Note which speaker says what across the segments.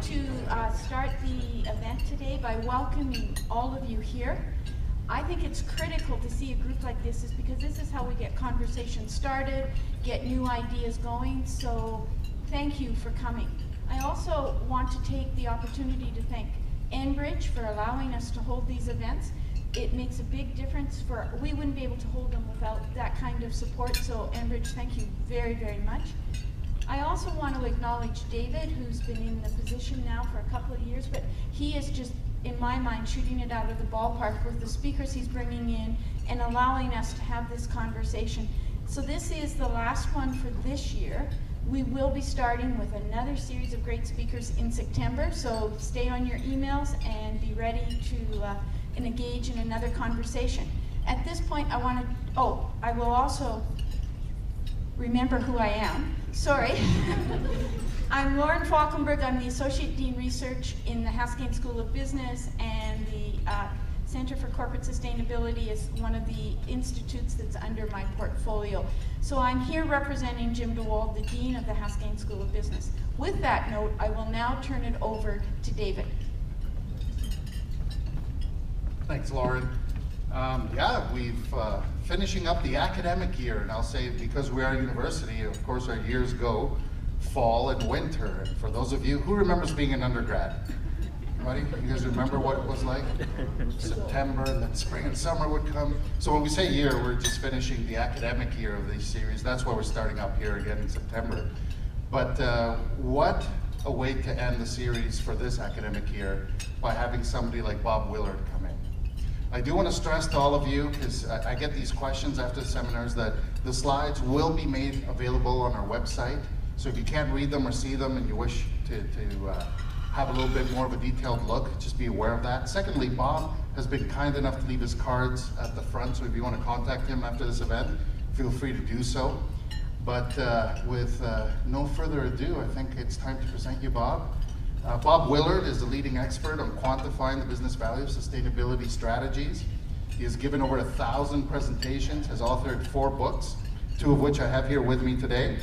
Speaker 1: to start the event today by welcoming all of you here. I think it's critical to see a group like this is because this is how we get conversations started, get new ideas going, so thank you for coming. I also want to take the opportunity to thank Enbridge for allowing us to hold these events. It makes a big difference we wouldn't be able to hold them without that kind of support, so Enbridge, thank you very, very much. I also want to acknowledge David, who's been in the position now for a couple of years, but he is just, in my mind, shooting it out of the ballpark with the speakers he's bringing in and allowing us to have this conversation. So this is the last one for this year. We will be starting with another series of great speakers in September, so stay on your emails and be ready to engage in another conversation. At this point, I will also remember who I am. Sorry. I'm Lauren Falkenberg. I'm the Associate Dean Research in the Haskayne School of Business, and the Center for Corporate Sustainability is one of the institutes that's under my portfolio. So I'm here representing Jim DeWald, the Dean of the Haskayne School of Business. With that note, I will now turn it over to David.
Speaker 2: Thanks, Lauren. We've finishing up the academic year, and I'll say because we are a university, of course our years go fall and winter. And for those of you, who remembers being an undergrad? Anybody? You guys remember what it was like? September, and then spring and summer would come. So when we say year, we're just finishing the academic year of these series. That's why we're starting up here again in September. But what a way to end the series for this academic year by having somebody like Bob Willard come in. I do want to stress to all of you, because I get these questions after the seminars, that the slides will be made available on our website. So if you can't read them or see them and you wish to have a little bit more of a detailed look, just be aware of that. Secondly, Bob has been kind enough to leave his cards at the front, so if you want to contact him after this event, feel free to do so. But with no further ado, I think it's time to present you Bob. Bob Willard is the leading expert on quantifying the business value of sustainability strategies. He has given over 1,000 presentations, has authored 4 books, 2 of which I have here with me today.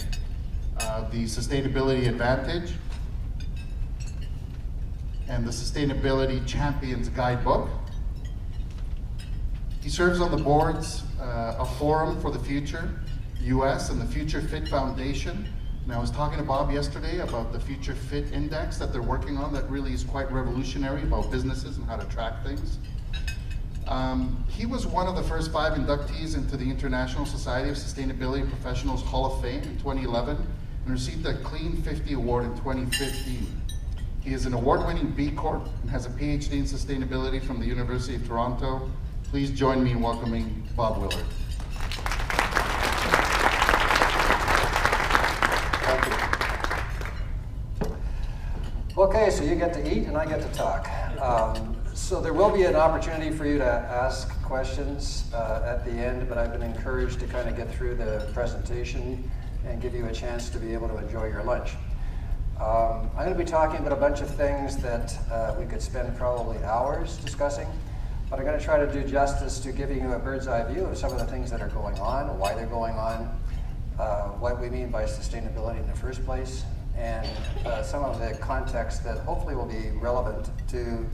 Speaker 2: The Sustainability Advantage and the Sustainability Champions Guidebook. He serves on the boards of Forum for the Future, US, and the Future Fit Foundation. And I was talking to Bob yesterday about the Future Fit Index that they're working on that really is quite revolutionary about businesses and how to track things. He was one of the first 5 inductees into the International Society of Sustainability Professionals Hall of Fame in 2011 and received the Clean 50 Award in 2015. He is an award-winning B Corp and has a PhD in sustainability from the University of Toronto. Please join me in welcoming Bob Willard.
Speaker 3: Okay, so you get to eat and I get to talk. So there will be an opportunity for you to ask questions at the end, but I've been encouraged to kind of get through the presentation and give you a chance to be able to enjoy your lunch. I'm going to be talking about a bunch of things that we could spend probably hours discussing, but I'm going to try to do justice to giving you a bird's eye view of some of the things that are going on, why they're going on, what we mean by sustainability in the first place, and some of the context that hopefully will be relevant to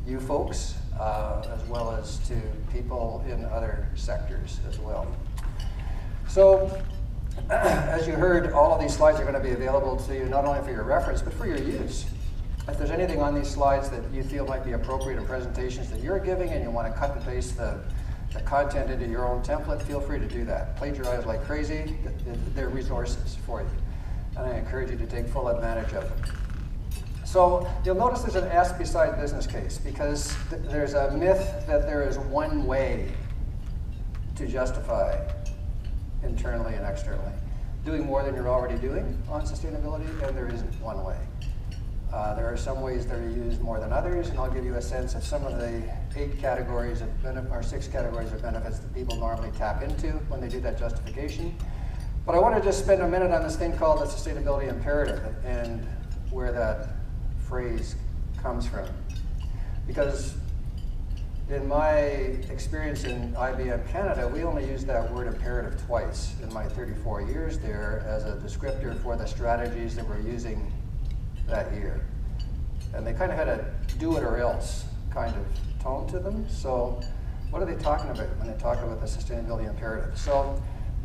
Speaker 3: you folks, as well as to people in other sectors as well. So, as you heard, all of these slides are going to be available to you not only for your reference, but for your use. If there's anything on these slides that you feel might be appropriate in presentations that you're giving and you want to cut and paste the content into your own template, feel free to do that. Plagiarize like crazy. They're resources for you. And I encourage you to take full advantage of them. So you'll notice there's an S beside business case because there's a myth that there is one way to justify internally and externally doing more than you're already doing on sustainability, and there isn't one way. There are some ways that are used more than others, and I'll give you a sense of some of the 6 categories of benefits that people normally tap into when they do that justification. But I want to just spend a minute on this thing called the sustainability imperative and where that phrase comes from. Because in my experience in IBM Canada, we only used that word imperative twice in my 34 years there as a descriptor for the strategies that we're using that year. and they kind of had a do it or else kind of tone to them. So what are they talking about when they talk about the sustainability imperative? So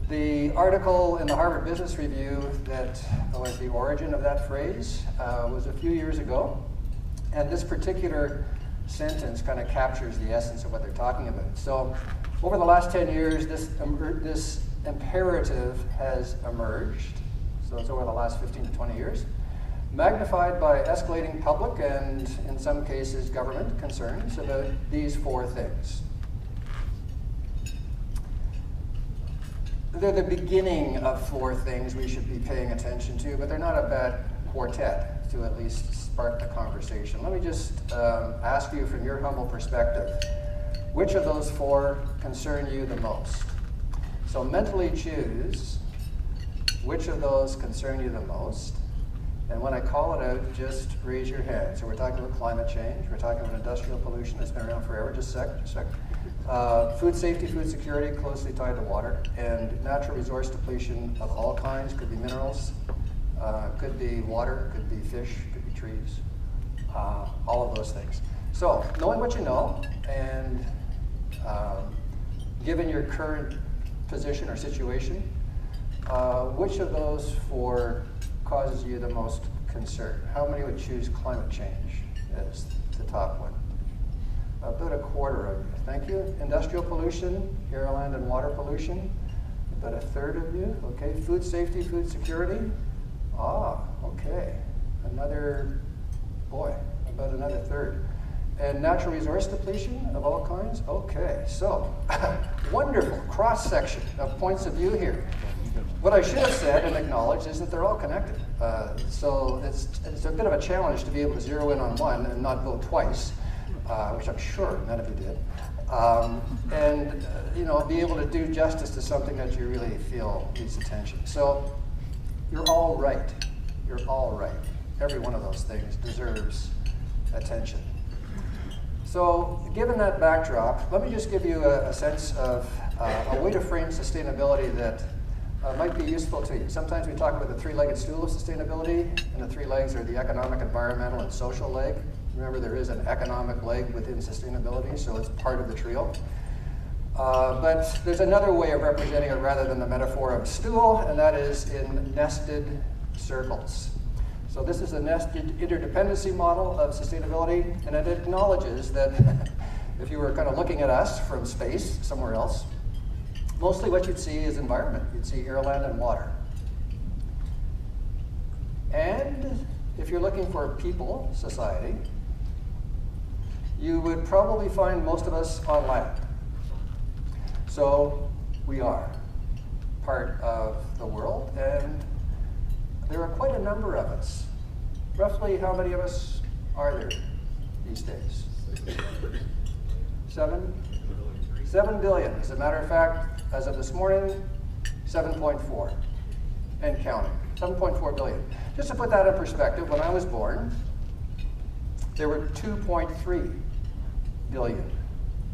Speaker 3: the article in the Harvard Business Review that was the origin of that phrase was a few years ago, and this particular sentence kind of captures the essence of what they're talking about. So over the last 10 years, this imperative has emerged. So it's over the last 15 to 20 years, magnified by escalating public and, in some cases, government concerns about these four things. They're the beginning of four things we should be paying attention to, but they're not a bad quartet to at least spark the conversation. Let me just ask you from your humble perspective, which of those four concern you the most? So mentally choose which of those concern you the most, and when I call it out, just raise your hand. So we're talking about climate change, we're talking about industrial pollution that's been around forever, just a sec. Food safety, food security, closely tied to water, and natural resource depletion of all kinds. Could be minerals, could be water, could be fish, could be trees, all of those things. So knowing what you know, and given your current position or situation, which of those four causes you the most concern? How many would choose climate change as the top one? About a quarter of you. Thank you. Industrial pollution, air, land, and water pollution. About a third of you. Okay. Food safety, food security. Ah, okay. About another third. And natural resource depletion of all kinds. Okay. So, wonderful cross-section of points of view here. What I should have said and acknowledged is that they're all connected. So it's a bit of a challenge to be able to zero in on one and not vote twice. Which I'm sure none of you did, and be able to do justice to something that you really feel needs attention. So you're all right. You're all right. Every one of those things deserves attention. So given that backdrop, let me just give you a sense of a way to frame sustainability that might be useful to you. Sometimes we talk about the three-legged stool of sustainability, and the three legs are the economic, environmental, and social leg. Remember, there is an economic leg within sustainability, so it's part of the trio. But there's another way of representing it rather than the metaphor of a stool, and that is in nested circles. So this is a nested interdependency model of sustainability, and it acknowledges that if you were kind of looking at us from space, somewhere else, mostly what you'd see is environment. You'd see air, land, and water. And if you're looking for people, society, you would probably find most of us on land. So we are part of the world, and there are quite a number of us. Roughly how many of us are there these days? 7? 7 billion. As a matter of fact, as of this morning, 7.4 and counting. 7.4 billion. Just to put that in perspective, when I was born, there were 2.3 billion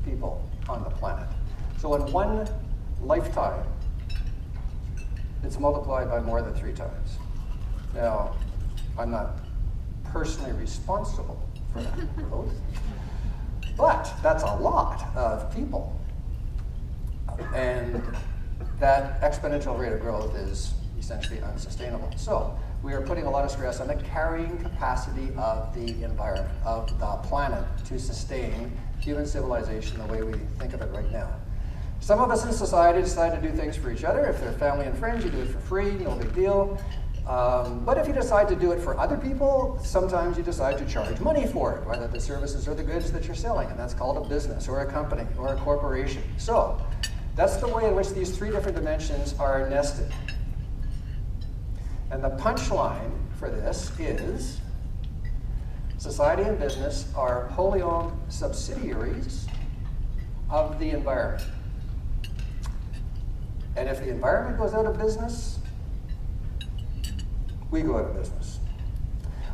Speaker 3: people on the planet. So in one lifetime, it's multiplied by more than 3 times. Now, I'm not personally responsible for that growth, but that's a lot of people. And that exponential rate of growth is essentially unsustainable. So we are putting a lot of stress on the carrying capacity of the environment, of the planet, to sustain human civilization the way we think of it right now. Some of us in society decide to do things for each other. If they're family and friends, you do it for free, no big deal. But if you decide to do it for other people, sometimes you decide to charge money for it, whether the services or the goods that you're selling, and that's called a business or a company or a corporation. So that's the way in which these 3 different dimensions are nested. And the punchline for this is society and business are wholly owned subsidiaries of the environment. And if the environment goes out of business, we go out of business.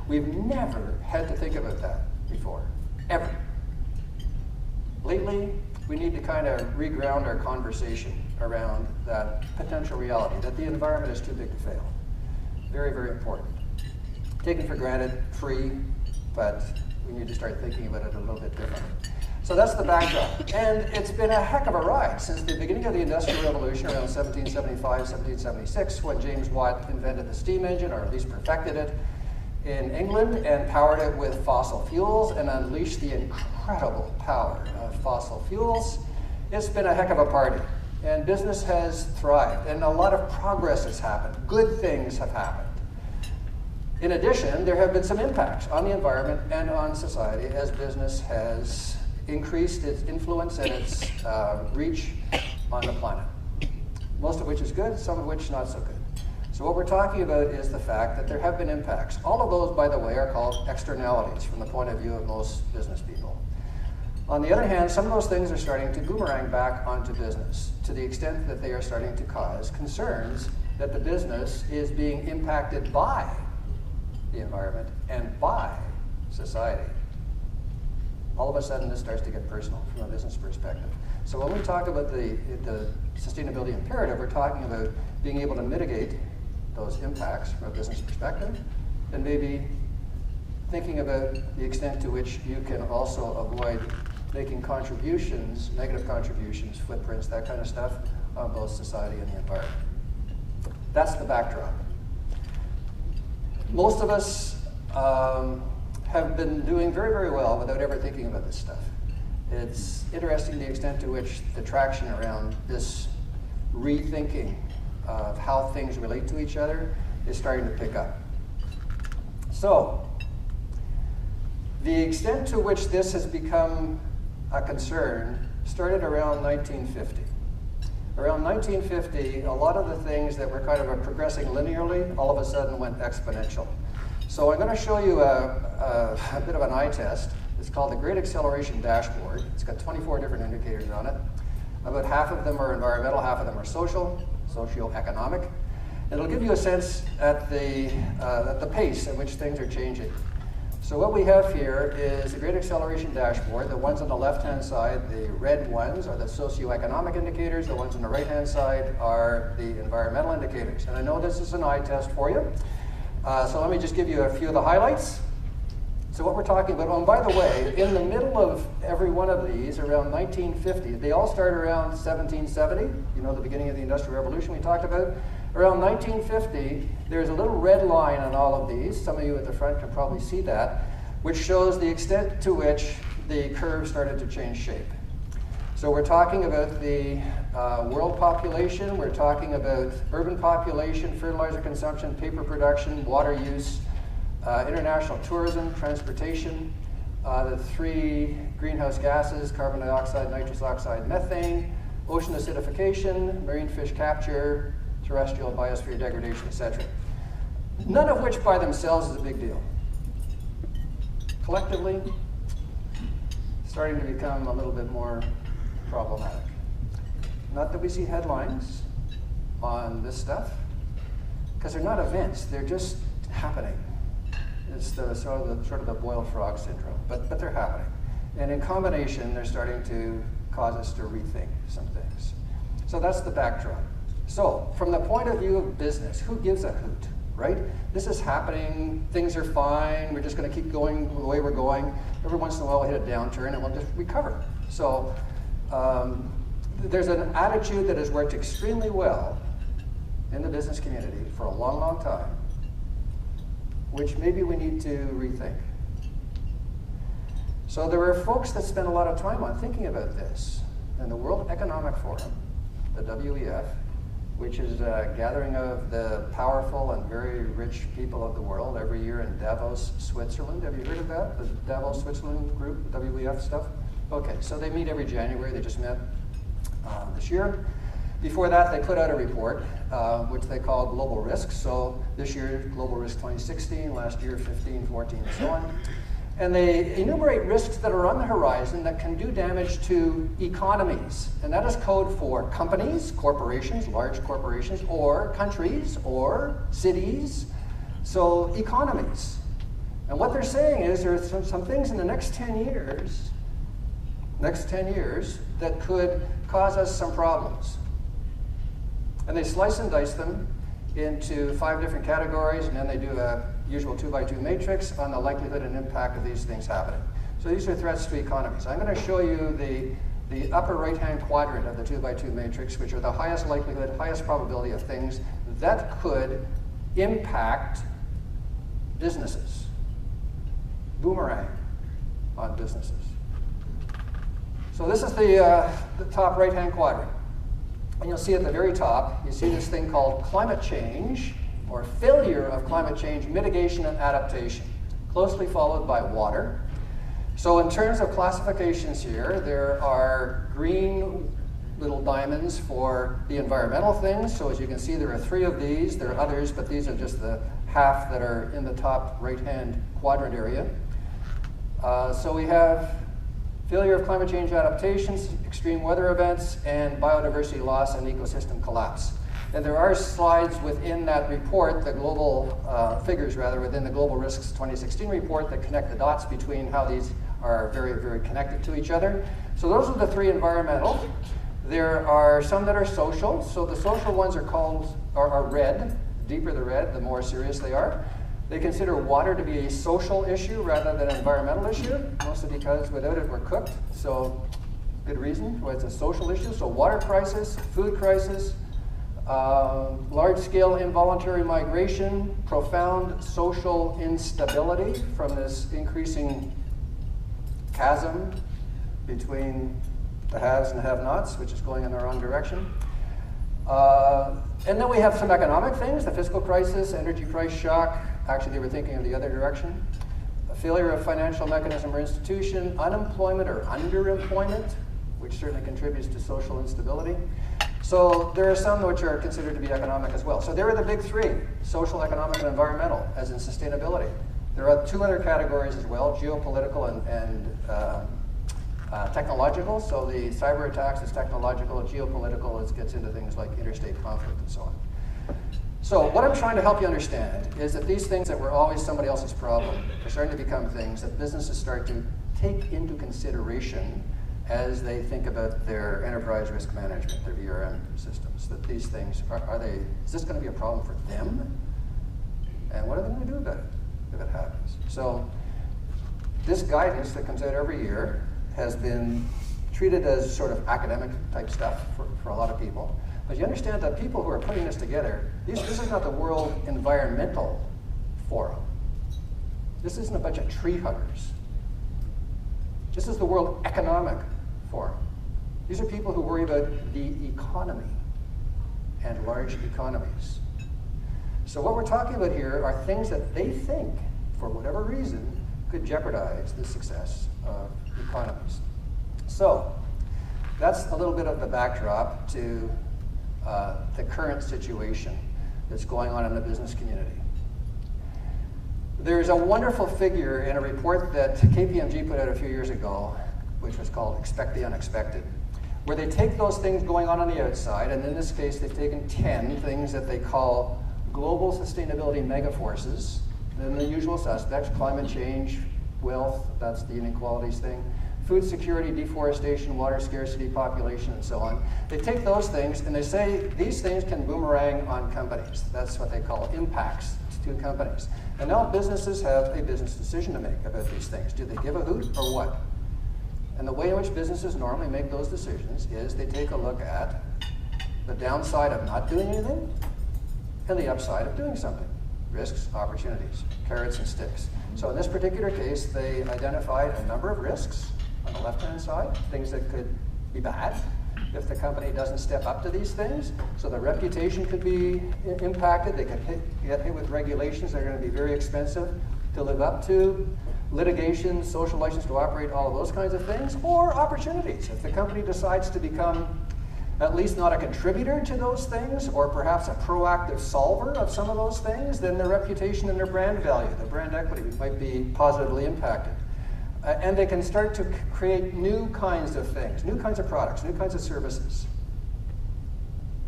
Speaker 3: We've never had to think about that before, ever. Lately, we need to kind of reground our conversation around that potential reality, that the environment is too big to fail. Very, very important. Taken for granted, free, but we need to start thinking about it a little bit differently. So that's the backdrop. And it's been a heck of a ride since the beginning of the Industrial Revolution around 1775, 1776, when James Watt invented the steam engine, or at least perfected it in England, and powered it with fossil fuels and unleashed the incredible power of fossil fuels. It's been a heck of a party. And business has thrived, and a lot of progress has happened. Good things have happened. In addition, there have been some impacts on the environment and on society as business has increased its influence and its reach on the planet. Most of which is good, some of which not so good. So what we're talking about is the fact that there have been impacts. All of those, by the way, are called externalities from the point of view of most business people. On the other hand, some of those things are starting to boomerang back onto business to the extent that they are starting to cause concerns that the business is being impacted by the environment and by society. All of a sudden, this starts to get personal from a business perspective. So when we talk about the sustainability imperative, we're talking about being able to mitigate those impacts from a business perspective, and maybe thinking about the extent to which you can also avoid making contributions, negative contributions, footprints, that kind of stuff, on both society and the environment. That's the backdrop. Most of us have been doing very, very well without ever thinking about this stuff. It's interesting the extent to which the traction around this rethinking of how things relate to each other is starting to pick up. So, the extent to which this has become a concern started around 1950. Around 1950, a lot of the things that were kind of progressing linearly all of a sudden went exponential. So I'm going to show you a bit of an eye test. It's called the Great Acceleration Dashboard. It's got 24 different indicators on it. About half of them are environmental, half of them are socio-economic. It'll give you a sense at the pace at which things are changing. So what we have here is the Great Acceleration Dashboard. The ones on the left-hand side, the red ones, are the socioeconomic indicators. The ones on the right-hand side are the environmental indicators. And I know this is an eye test for you. So let me just give you a few of the highlights. So what we're talking about, oh, and by the way, in the middle of every one of these, around 1950, they all start around 1770, you know, the beginning of the Industrial Revolution we talked about. Around 1950, there's a little red line on all of these. Some of you at the front can probably see that, which shows the extent to which the curve started to change shape. So we're talking about the world population, we're talking about urban population, fertilizer consumption, paper production, water use, international tourism, transportation, the three greenhouse gases, carbon dioxide, nitrous oxide, methane, ocean acidification, marine fish capture, terrestrial biosphere degradation, etc. None of which by themselves is a big deal. Collectively, starting to become a little bit more problematic. Not that we see headlines on this stuff, because they're not events, they're just happening. It's the sort of the boiled frog syndrome, but they're happening. And in combination, they're starting to cause us to rethink some things. So that's the backdrop. So from the point of view of business, who gives a hoot, right? This is happening, things are fine, we're just going to keep going the way we're going. Every once in a while we'll hit a downturn and we'll just recover. So there's an attitude that has worked extremely well in the business community for a long, long time, which maybe we need to rethink. So there are folks that spend a lot of time on thinking about this. And the World Economic Forum, the WEF, which is a gathering of the powerful and very rich people of the world every year in Davos, Switzerland. Have you heard of that? The Davos, Switzerland group, the WEF stuff? Okay, so they meet every January. They just met this year. Before that, they put out a report, which they call Global Risks. So this year, Global Risk 2016, last year, 15, 14, and so on. And they enumerate risks that are on the horizon that can do damage to economies. And that is code for companies, corporations, large corporations, or countries, or cities. So economies. And what they're saying is there are some things in the next 10 years, that could cause us some problems. And they slice and dice them into 5 different categories, and then they do a usual 2x2 matrix on the likelihood and impact of these things happening. So these are threats to economies. I'm going to show you the upper right-hand quadrant of the 2x2 matrix, which are the highest likelihood, highest probability of things that could impact businesses. Boomerang on businesses. So this is the top right-hand quadrant. And you'll see at the very top, you see this thing called climate change, or failure of climate change mitigation and adaptation, closely followed by water. So in terms of classifications here, there are green little diamonds for the environmental things. So as you can see, there are 3 of these. There are others, but these are just the half that are in the top right-hand quadrant area. So we have failure of climate change adaptations, extreme weather events, and biodiversity loss and ecosystem collapse. And there are slides within that report, the global figures rather, within the Global Risks 2016 report that connect the dots between how these are very, very connected to each other. So those are the 3 environmental. There are some that are social. So the social ones are red. The deeper the red, the more serious they are. They consider water to be a social issue rather than an environmental issue, mostly because without it we're cooked. So good reason why it's a social issue. So water crisis, food crisis, large-scale involuntary migration, profound social instability from this increasing chasm between the haves and have-nots, which is going in the wrong direction. And then we have some economic things, the fiscal crisis, energy price shock. Actually, they were thinking of the other direction. A failure of financial mechanism or institution, unemployment or underemployment, which certainly contributes to social instability. So there are some which are considered to be economic as well. So there are the big 3, social, economic, and environmental, as in sustainability. There are 2 other categories as well, geopolitical and technological. So the cyber attacks is technological, geopolitical gets into things like interstate conflict and so on. So what I'm trying to help you understand is that these things that were always somebody else's problem are starting to become things that businesses start to take into consideration as they think about their enterprise risk management, their VRM systems, that these things, is this going to be a problem for them? And what are they going to do about it if it happens? So this guidance that comes out every year has been treated as sort of academic type stuff for a lot of people. But you understand that people who are putting this together, this is not the World Environmental Forum. This isn't a bunch of tree huggers. This is the World Economic Forum. These are people who worry about the economy and large economies. So what we're talking about here are things that they think, for whatever reason, could jeopardize the success of economies. So that's a little bit of the backdrop to the current situation that's going on in the business community. There's a wonderful figure in a report that KPMG put out a few years ago, which was called Expect the Unexpected, where they take those things going on the outside, and in this case they've taken 10 things that they call global sustainability megaforces, then the usual suspects, climate change, wealth, that's the inequalities thing, food security, deforestation, water scarcity, population, and so on. They take those things and they say these things can boomerang on companies. That's what they call impacts to companies. And now businesses have a business decision to make about these things. Do they give a hoot or what? And the way in which businesses normally make those decisions is they take a look at the downside of not doing anything and the upside of doing something. Risks, opportunities, carrots and sticks. So in this particular case, they identified a number of risks on the left-hand side, things that could be bad if the company doesn't step up to these things. So the reputation could be impacted. They could get hit with regulations that are going to be very expensive to live up to, litigation, social license to operate, all of those kinds of things, or opportunities. If the company decides to become at least not a contributor to those things, or perhaps a proactive solver of some of those things, then their reputation and their brand value, their brand equity might be positively impacted. And they can start to create new kinds of things, new kinds of products, new kinds of services,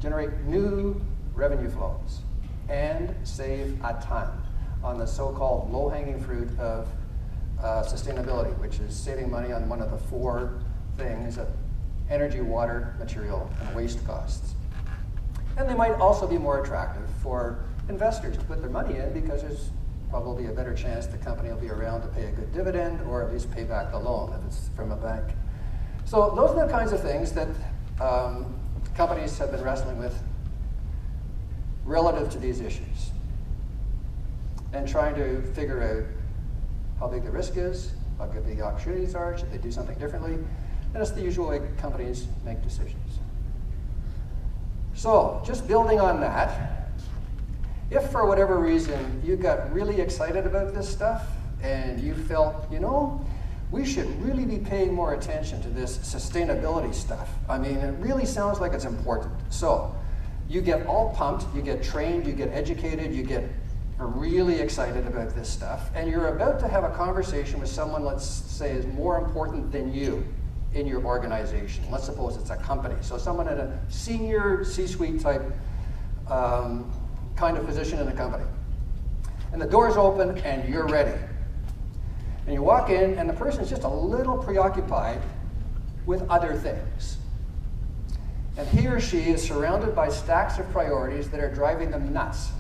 Speaker 3: generate new revenue flows, and save a ton on the so-called low-hanging fruit of sustainability, which is saving money on one of the 4 things of energy, water, material, and waste costs. And they might also be more attractive for investors to put their money in because there's probably a better chance the company will be around to pay a good dividend or at least pay back the loan if it's from a bank. So those are the kinds of things that companies have been wrestling with relative to these issues and trying to figure out how big the risk is, how good the opportunities are, should they do something differently, and it's the usual way companies make decisions. So, just building on that, if for whatever reason you got really excited about this stuff and you felt, you know, we should really be paying more attention to this sustainability stuff. I mean, it really sounds like it's important. So, you get all pumped, you get trained, you get educated, you get really excited about this stuff, and you're about to have a conversation with someone, let's say, is more important than you in your organization. Let's suppose it's a company. So someone at a senior C-suite type kind of position in the company. And the door's open and you're ready. And you walk in and the person's just a little preoccupied with other things. And he or she is surrounded by stacks of priorities that are driving them nuts,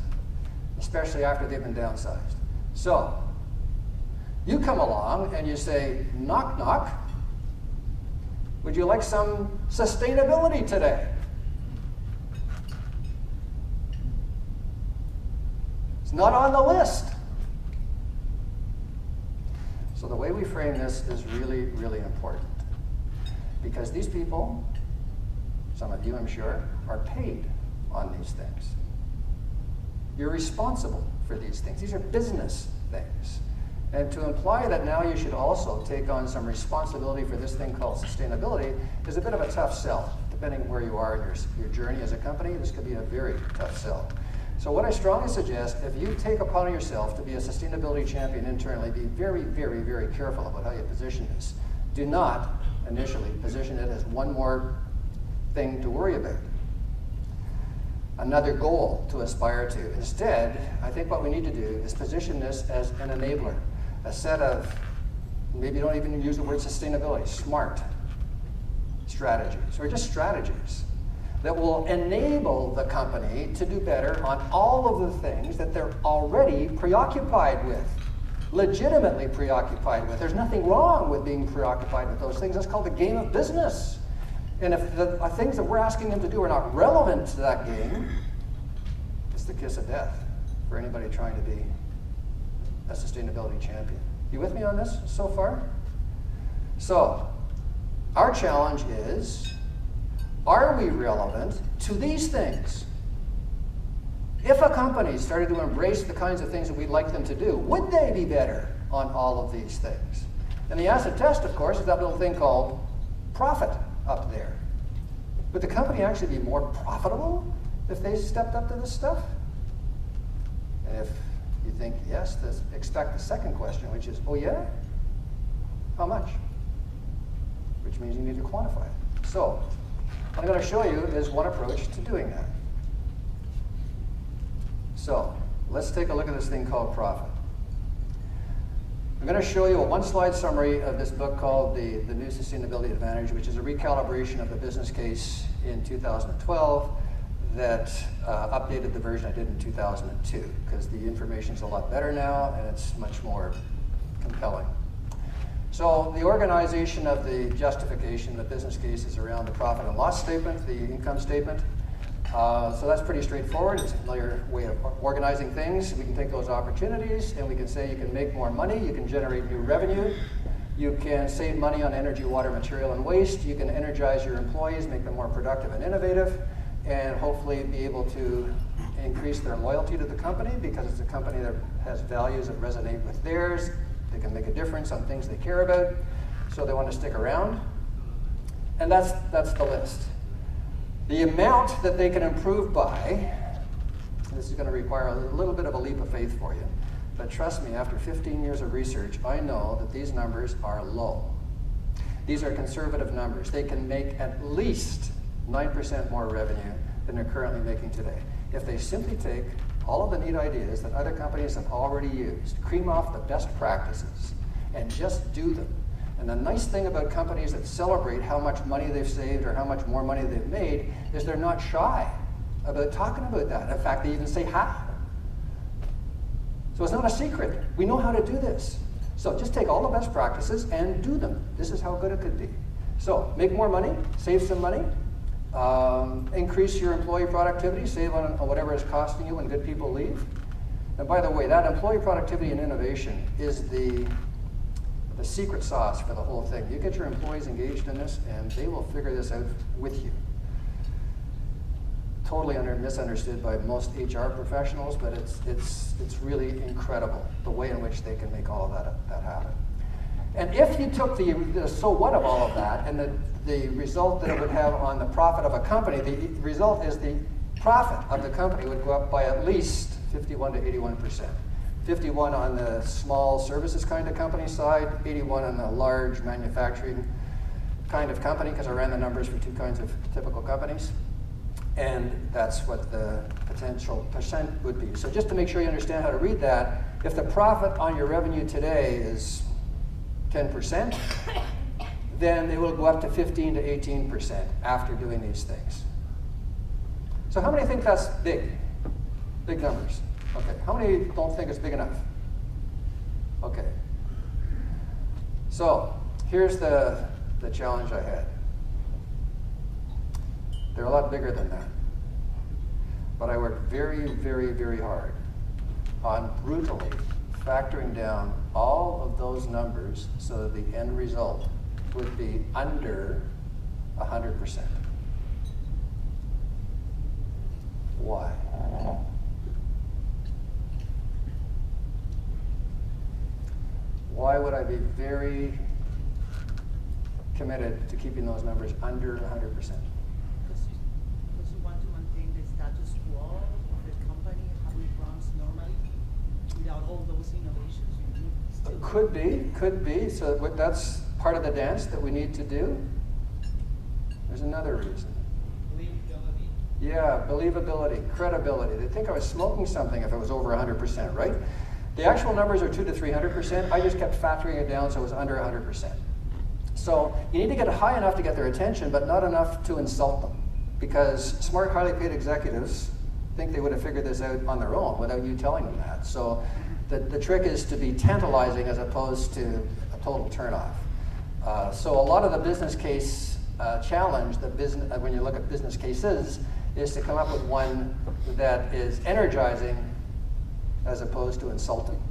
Speaker 3: especially after they've been downsized. So, you come along and you say, knock, knock, would you like some sustainability today? It's not on the list. So the way we frame this is really, really important. Because these people, some of you I'm sure, are paid on these things. You're responsible for these things. These are business things. And to imply that now you should also take on some responsibility for this thing called sustainability is a bit of a tough sell. Depending where you are in your journey as a company, this could be a very tough sell. So what I strongly suggest, if you take upon yourself to be a sustainability champion internally, be very, very, very careful about how you position this. Do not initially position it as one more thing to worry about, another goal to aspire to. Instead, I think what we need to do is position this as an enabler, a set of, maybe you don't even use the word sustainability, smart strategies, or just strategies that will enable the company to do better on all of the things that they're already preoccupied with, legitimately preoccupied with. There's nothing wrong with being preoccupied with those things. That's called the game of business. And if the things that we're asking them to do are not relevant to that game, it's the kiss of death for anybody trying to be a sustainability champion. You with me on this so far? So, our challenge is, are we relevant to these things? If a company started to embrace the kinds of things that we'd like them to do, would they be better on all of these things? And the acid test, of course, is that little thing called profit up there. Would the company actually be more profitable if they stepped up to this stuff? And if you think yes, expect the second question, which is, oh yeah? How much? Which means you need to quantify it. So, what I'm going to show you is one approach to doing that. So, let's take a look at this thing called profit. I'm going to show you a one-slide summary of this book called The New Sustainability Advantage, which is a recalibration of the business case in 2012 that updated the version I did in 2002, because the information's a lot better now and it's much more compelling. So the organization of the justification, the business case, is around the profit and loss statement, the income statement. So that's pretty straightforward. It's a familiar way of organizing things. We can take those opportunities and we can say you can make more money, you can generate new revenue, you can save money on energy, water, material, and waste, you can energize your employees, make them more productive and innovative, and hopefully be able to increase their loyalty to the company because it's a company that has values that resonate with theirs. They can make a difference on things they care about, so they want to stick around. And that's the list. The amount that they can improve by, this is going to require a little bit of a leap of faith for you, but trust me, after 15 years of research, I know that these numbers are low. These are conservative numbers. They can make at least 9% more revenue than they're currently making today. If they simply take all of the neat ideas that other companies have already used, cream off the best practices, and just do them. And the nice thing about companies that celebrate how much money they've saved or how much more money they've made is they're not shy about talking about that. In fact, they even say how. So it's not a secret. We know how to do this. So just take all the best practices and do them. This is how good it could be. So make more money, save some money, increase your employee productivity, save on whatever is costing you when good people leave. And by the way, that employee productivity and innovation is the secret sauce for the whole thing. You get your employees engaged in this and they will figure this out with you. Totally misunderstood by most HR professionals, but it's really incredible the way in which they can make all of that happen. And if you took the so what of all of that and the result that it would have on the profit of a company, the result is the profit of the company would go up by at least 51 to 81%. 51 on the small services kind of company side, 81 on the large manufacturing kind of company, because I ran the numbers for two kinds of typical companies. And that's what the potential percent would be. So just to make sure you understand how to read that, if the profit on your revenue today is 10%, then it will go up to 15 to 18% after doing these things. So how many think that's big? Big numbers. Okay. How many don't think it's big enough? Okay. So here's the challenge I had. They're a lot bigger than that. But I worked very, very, very hard on brutally factoring down all of those numbers so that the end result would be under 100%. Why? Why would I be very committed to keeping those numbers under 100%?
Speaker 4: Because you want to maintain the status quo of the company, how it runs normally, without all those innovations you need still.
Speaker 3: Could be. So that's part of the dance that we need to do. There's another reason.
Speaker 4: Believability.
Speaker 3: Yeah, believability, credibility. They think I was smoking something if it was over 100%, right? The actual numbers are 200 to 300%. I just kept factoring it down so it was under 100%. So you need to get high enough to get their attention, but not enough to insult them. Because smart, highly paid executives think they would have figured this out on their own without you telling them that. So the trick is to be tantalizing as opposed to a total turnoff. So a lot of the business case challenge, when you look at business cases, is to come up with one that is energizing as opposed to insulting.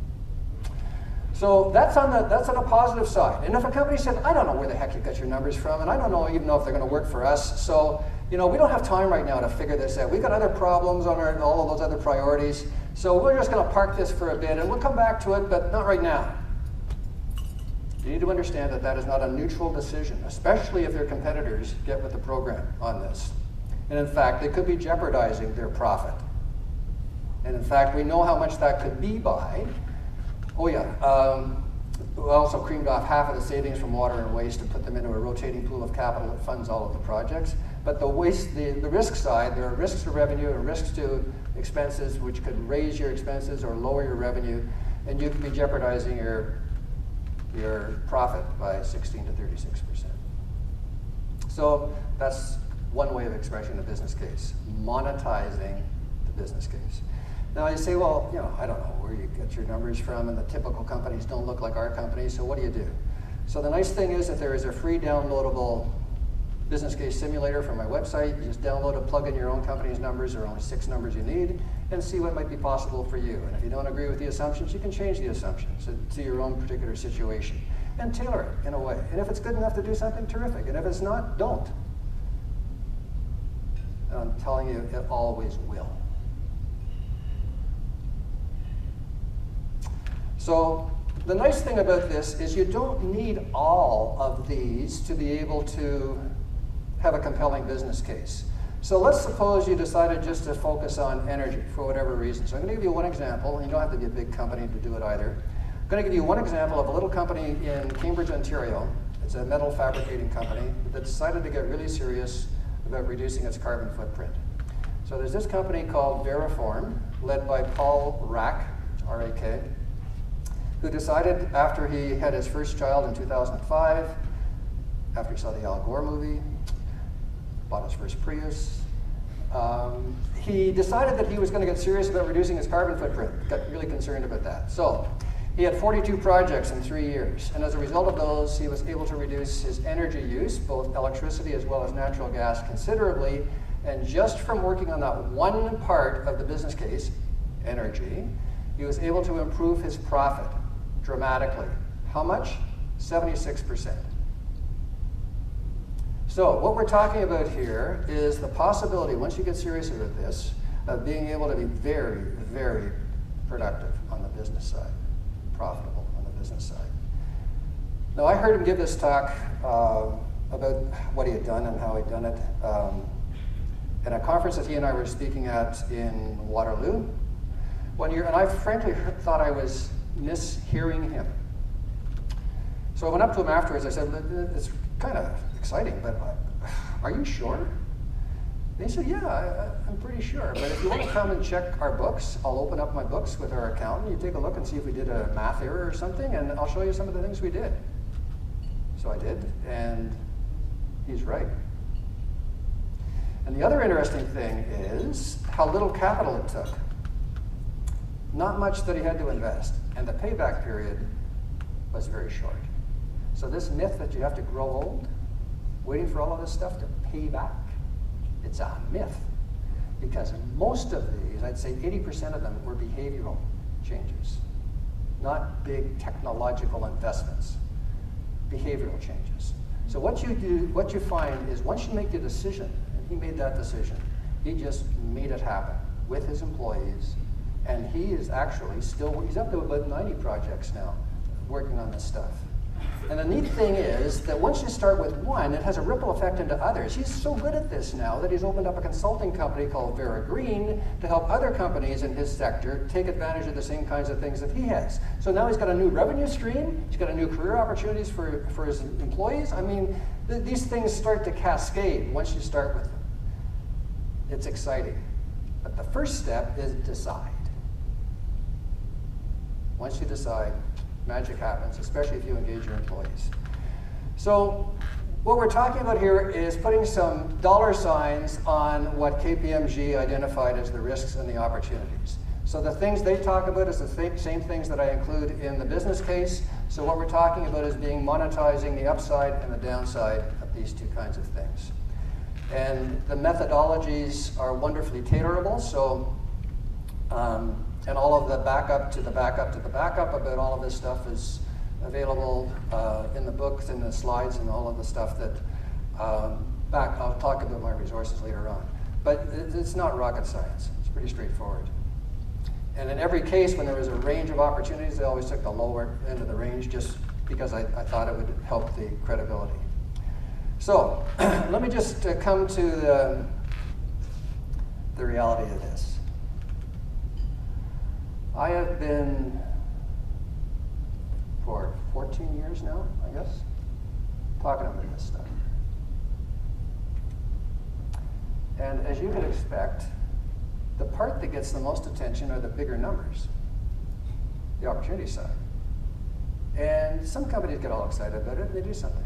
Speaker 3: So that's on a positive side. And if a company said, I don't know where the heck you got your numbers from, and I don't even know if they're going to work for us, so we don't have time right now to figure this out. We've got other problems on all of those other priorities, so we're just going to park this for a bit, and we'll come back to it, but not right now. You need to understand that that is not a neutral decision, especially if their competitors get with the program on this. And in fact, they could be jeopardizing their profit. And in fact, we know how much that could be by, we also creamed off half of the savings from water and waste and put them into a rotating pool of capital that funds all of the projects. But the risk side, there are risks to revenue and risks to expenses, which could raise your expenses or lower your revenue, and you could be jeopardizing your profit by 16 to 36%. So that's one way of expressing the business case, monetizing the business case. Now you say, well, I don't know where you get your numbers from, and the typical companies don't look like our companies, so what do? So the nice thing is that there is a free downloadable business case simulator from my website. You just download it, plug in your own company's numbers, there are only 6 numbers you need, and see what might be possible for you. And if you don't agree with the assumptions, you can change the assumptions to your own particular situation and tailor it in a way. And if it's good enough to do something, terrific. And if it's not, don't. And I'm telling you, it always will. So the nice thing about this is you don't need all of these to be able to have a compelling business case. So let's suppose you decided just to focus on energy for whatever reason. So I'm going to give you one example, and you don't have to be a big company to do it either. I'm going to give you one example of a little company in Cambridge, Ontario. It's a metal fabricating company that decided to get really serious about reducing its carbon footprint. So there's this company called Veriform, led by Paul Rack, R-A-K, who decided after he had his first child in 2005, after he saw the Al Gore movie, bought his first Prius, He decided that he was going to get serious about reducing his carbon footprint, got really concerned about that. So he had 42 projects in 3 years, and as a result of those, he was able to reduce his energy use, both electricity as well as natural gas, considerably. And just from working on that one part of the business case, energy, he was able to improve his profit dramatically. How much? 76%. So what we're talking about here is the possibility, once you get serious about this, of being able to be very, very productive on the business side, profitable on the business side. Now, I heard him give this talk about what he had done and how he'd done it at a conference that he and I were speaking at in Waterloo one year, and I frankly thought I was mishearing him. So I went up to him afterwards. I said, it's kind of exciting, but are you sure? And he said, yeah, I'm pretty sure. But if you want to come and check our books, I'll open up my books with our accountant. You take a look and see if we did a math error or something, and I'll show you some of the things we did. So I did, and he's right. And the other interesting thing is how little capital it took. Not much that he had to invest, and the payback period was very short. So this myth that you have to grow old, waiting for all of this stuff to pay back, it's a myth. Because most of these, I'd say 80% of them, were behavioral changes, not big technological investments, behavioral changes. So what you do, what you find is once you make the decision, and he made that decision, he just made it happen with his employees, and he is actually still, he's up to about 90 projects now working on this stuff. And the neat thing is that once you start with one, it has a ripple effect into others. He's so good at this now that he's opened up a consulting company called Vera Green to help other companies in his sector take advantage of the same kinds of things that he has. So now he's got a new revenue stream, he's got a new career opportunities for his employees. I mean, these things start to cascade once you start with them. It's exciting. But the first step is decide. Once you decide, magic happens, especially if you engage your employees. So what we're talking about here is putting some dollar signs on what KPMG identified as the risks and the opportunities. So the things they talk about is the same things that I include in the business case. So what we're talking about is being monetizing the upside and the downside of these two kinds of things. And the methodologies are wonderfully tailorable. So and all of the backup to the backup to the backup about all of this stuff is available in the books and the slides and all of the stuff that I'll talk about my resources later on. But it's not rocket science. It's pretty straightforward. And in every case, when there was a range of opportunities, they always took the lower end of the range just because I thought it would help the credibility. So let me just come to the reality of this. I have been, for 14 years now, I guess, talking about this stuff. And as you could expect, the part that gets the most attention are the bigger numbers, the opportunity side. And some companies get all excited about it and they do something.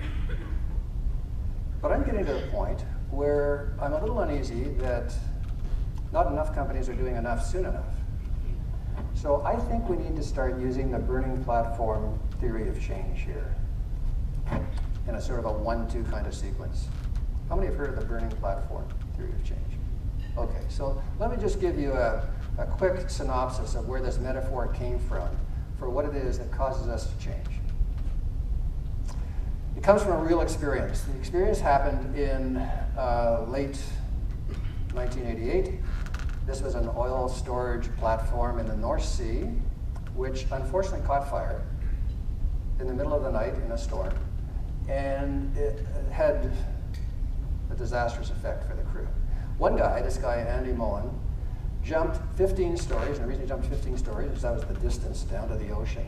Speaker 3: But I'm getting to the point where I'm a little uneasy that not enough companies are doing enough soon enough. So I think we need to start using the burning platform theory of change here in a sort of a 1-2 kind of sequence. How many have heard of the burning platform theory of change? Okay, so let me just give you a quick synopsis of where this metaphor came from for what it is that causes us to change. It comes from a real experience. The experience happened in late 1988. This was an oil storage platform in the North Sea, which unfortunately caught fire in the middle of the night in a storm, and it had a disastrous effect for the crew. One guy, this guy Andy Mullen, jumped 15 stories, and the reason he jumped 15 stories is that was the distance down to the ocean,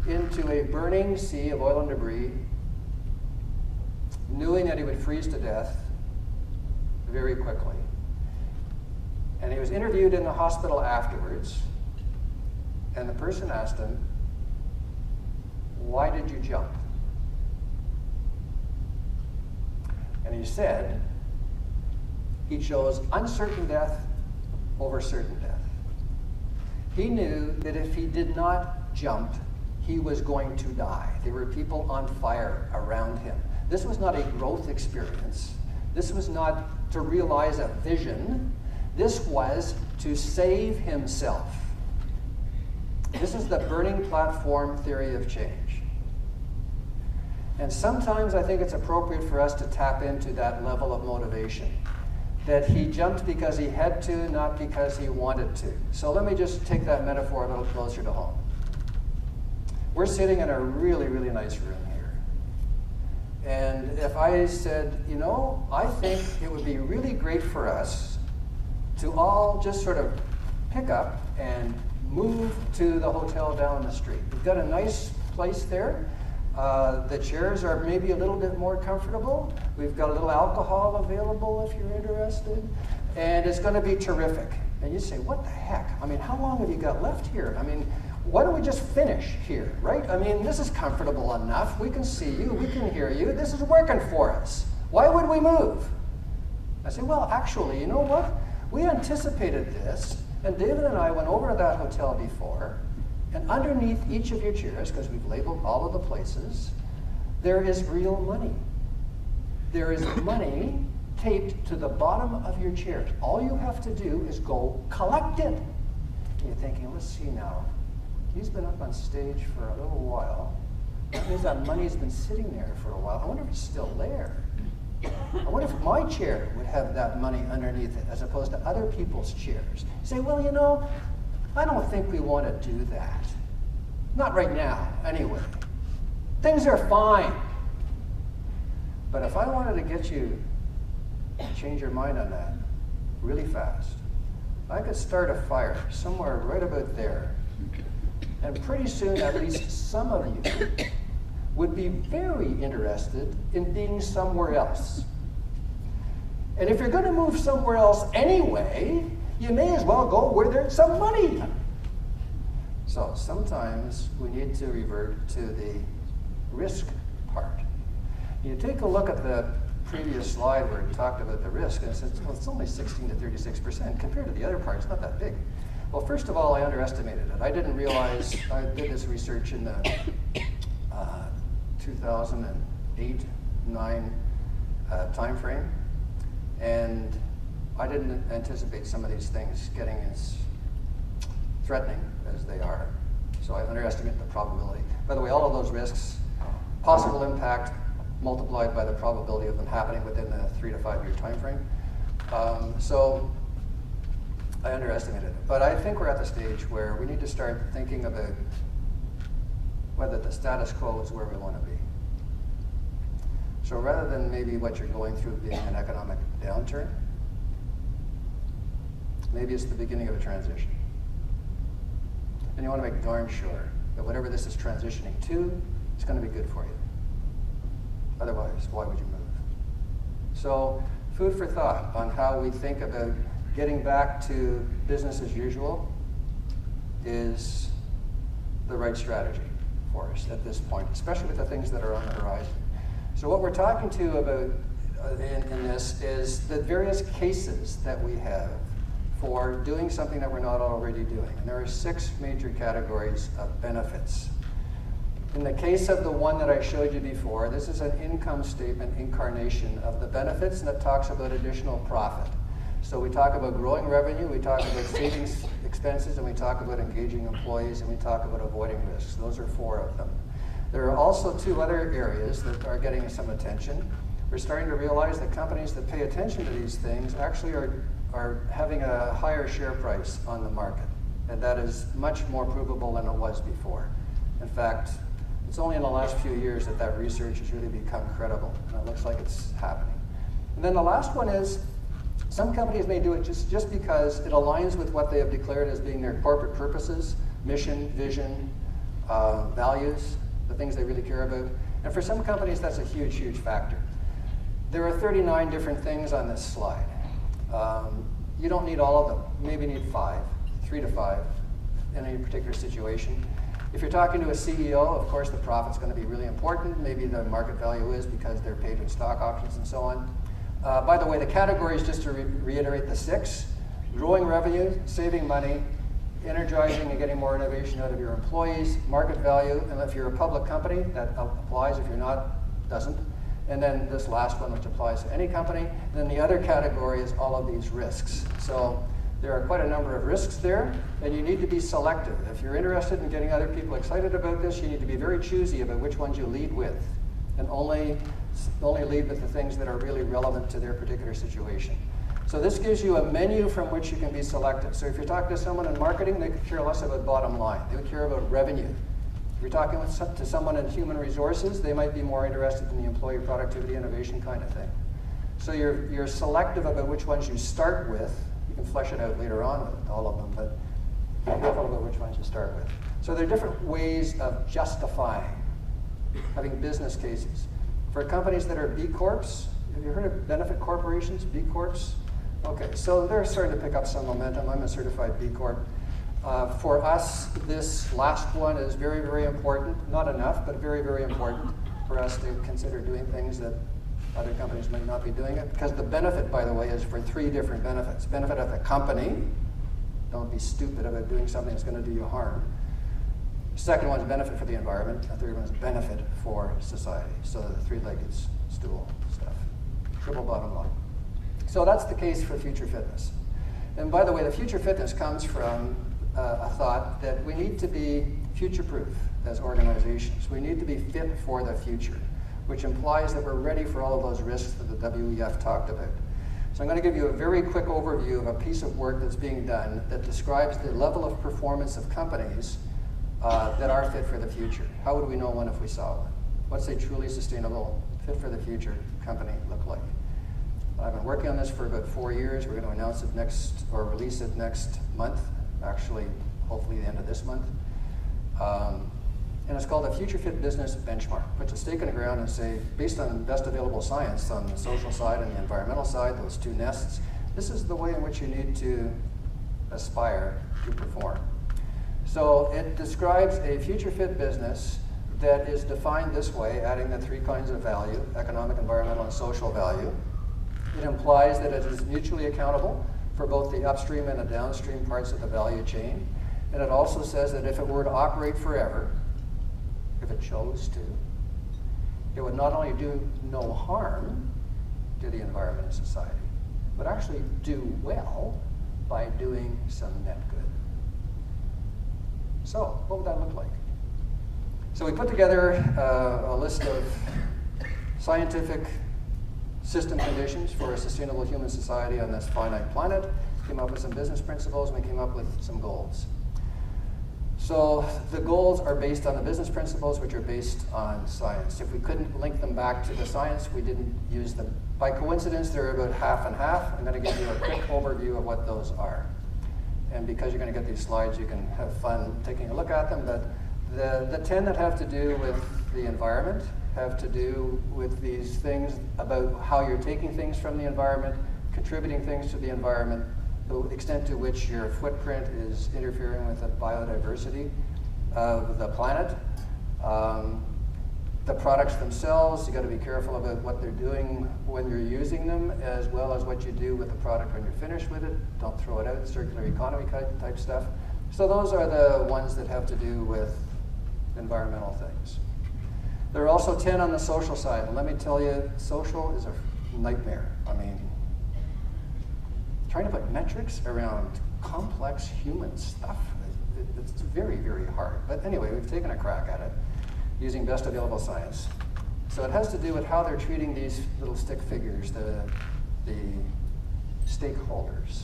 Speaker 3: into a burning sea of oil and debris, knowing that he would freeze to death very quickly. And he was interviewed in the hospital afterwards, and the person asked him, "Why did you jump?" And he said He chose uncertain death over certain death. He knew that if he did not jump, he was going to die. There were people on fire around him. This was not a growth experience. This was not to realize a vision. This was to save himself. This is the burning platform theory of change. And sometimes I think it's appropriate for us to tap into that level of motivation. That he jumped because he had to, not because he wanted to. So let me just take that metaphor a little closer to home. We're sitting in a really, really nice room here. And if I said, you know, I think it would be really great for us to all just sort of pick up and move to the hotel down the street. We've got a nice place there. The chairs are maybe a little bit more comfortable. We've got a little alcohol available if you're interested. And it's going to be terrific. And you say, what the heck? I mean, how long have you got left here? I mean, why don't we just finish here, right? I mean, this is comfortable enough. We can see you. We can hear you. This is working for us. Why would we move? I say, well, actually, you know what? We anticipated this. And David and I went over to that hotel before. And underneath each of your chairs, because we've labeled all of the places, there is real money. There is money taped to the bottom of your chairs. All you have to do is go collect it. And you're thinking, let's see now. He's been up on stage for a little while. That means that money's been sitting there for a while. I wonder if it's still there. I wonder if my chair would have that money underneath it as opposed to other people's chairs. You say, well, you know, I don't think we want to do that. Not right now, anyway. Things are fine. But if I wanted to get you to change your mind on that really fast, I could start a fire somewhere right about there. And pretty soon, at least some of you would be very interested in being somewhere else. And if you're going to move somewhere else anyway, you may as well go where there's some money. So sometimes we need to revert to the risk part. You take a look at the previous slide where it talked about the risk, and it says, well, it's only 16 to 36%. Compared to the other part, it's not that big. Well, first of all, I underestimated it. I didn't realize, I did this research in the 2008-9 time frame, and I didn't anticipate some of these things getting as threatening as they are. So I underestimated the probability. By the way, all of those risks, possible impact multiplied by the probability of them happening within the 3 to 5 year time frame. So I underestimated it. But I think we're at the stage where we need to start thinking about whether the status quo is where we want to be. So rather than maybe what you're going through being an economic downturn, maybe it's the beginning of a transition. And you want to make darn sure that whatever this is transitioning to, it's going to be good for you. Otherwise, why would you move? So, food for thought on how we think about getting back to business as usual is the right strategy for us at this point, especially with the things that are on the horizon. So what we're talking to about in this is the various cases that we have for doing something that we're not already doing. And there are 6 major categories of benefits. In the case of the one that I showed you before, this is an income statement incarnation of the benefits, and it talks about additional profit. So we talk about growing revenue, we talk about savings expenses, and we talk about engaging employees, and we talk about avoiding risks. Those are 4 of them. There are also 2 other areas that are getting some attention. We're starting to realize that companies that pay attention to these things actually are having a higher share price on the market. And that is much more provable than it was before. In fact, it's only in the last few years that that research has really become credible, and it looks like it's happening. And then the last one is, some companies may do it just because it aligns with what they have declared as being their corporate purposes, mission, vision, values, the things they really care about. And for some companies, that's a huge, huge factor. There are 39 different things on this slide. You don't need all of them. Maybe you need 5, 3 to 5 in any particular situation. If you're talking to a CEO, of course, the profit's going to be really important. Maybe the market value is because they're paid in stock options and so on. By the way, the categories, just to reiterate the 6, growing revenue, saving money, energizing and getting more innovation out of your employees, market value, and if you're a public company, that applies. If you're not, doesn't. And then this last one, which applies to any company. Then the other category is all of these risks. So there are quite a number of risks there, and you need to be selective. If you're interested in getting other people excited about this, you need to be very choosy about which ones you lead with, and only lead with the things that are really relevant to their particular situation. So this gives you a menu from which you can be selective. So if you're talking to someone in marketing, they could care less about bottom line. They would care about revenue. If you're talking to someone in human resources, they might be more interested in the employee productivity innovation kind of thing. So you're selective about which ones you start with. You can flesh it out later on with all of them, but be careful about which ones you start with. So there are different ways of justifying, having business cases. For companies that are B Corps, have you heard of benefit corporations, B Corps? Okay, so they're starting to pick up some momentum. I'm a certified B Corp. For us, this last one is very, very important. Not enough, but very, very important for us to consider doing things that other companies might not be doing it. Because the benefit, by the way, is for 3 different benefits. Benefit of the company. Don't be stupid about doing something that's going to do you harm. Second one is benefit for the environment. The third one is benefit for society. So the 3-legged stool stuff. Triple bottom line. So that's the case for future fitness. And by the way, the future fitness comes from a thought that we need to be future-proof as organizations. We need to be fit for the future, which implies that we're ready for all of those risks that the WEF talked about. So I'm going to give you a very quick overview of a piece of work that's being done that describes the level of performance of companies that are fit for the future. How would we know one if we saw one? What's a truly sustainable, fit for the future company look like? I've been working on this for about 4 years. We're going to announce it next, or release it next month, actually, hopefully the end of this month. And it's called a Future Fit Business Benchmark. Puts a stake in the ground and say, based on best available science on the social side and the environmental side, those 2 nests, this is the way in which you need to aspire to perform. So it describes a future fit business that is defined this way, adding the 3 kinds of value, economic, environmental, and social value. It implies that it is mutually accountable for both the upstream and the downstream parts of the value chain. And it also says that if it were to operate forever, if it chose to, it would not only do no harm to the environment and society, but actually do well by doing some net good. So, what would that look like? So we put together a list of scientific system conditions for a sustainable human society on this finite planet, came up with some business principles, and we came up with some goals. So the goals are based on the business principles, which are based on science. If we couldn't link them back to the science, we didn't use them. By coincidence, they're about half and half. I'm going to give you a quick overview of what those are. And because you're going to get these slides, you can have fun taking a look at them. But the 10 that have to do with the environment have to do with these things about how you're taking things from the environment, contributing things to the environment, the extent to which your footprint is interfering with the biodiversity of the planet. The products themselves, you got to be careful about what they're doing when you're using them, as well as what you do with the product when you're finished with it. Don't throw it out, circular economy type stuff. So those are the ones that have to do with environmental things. There are also 10 on the social side, and let me tell you, social is a nightmare. I mean, trying to put metrics around complex human stuff, it's very, very hard. But anyway, we've taken a crack at it using best available science. So it has to do with how they're treating these little stick figures, the stakeholders.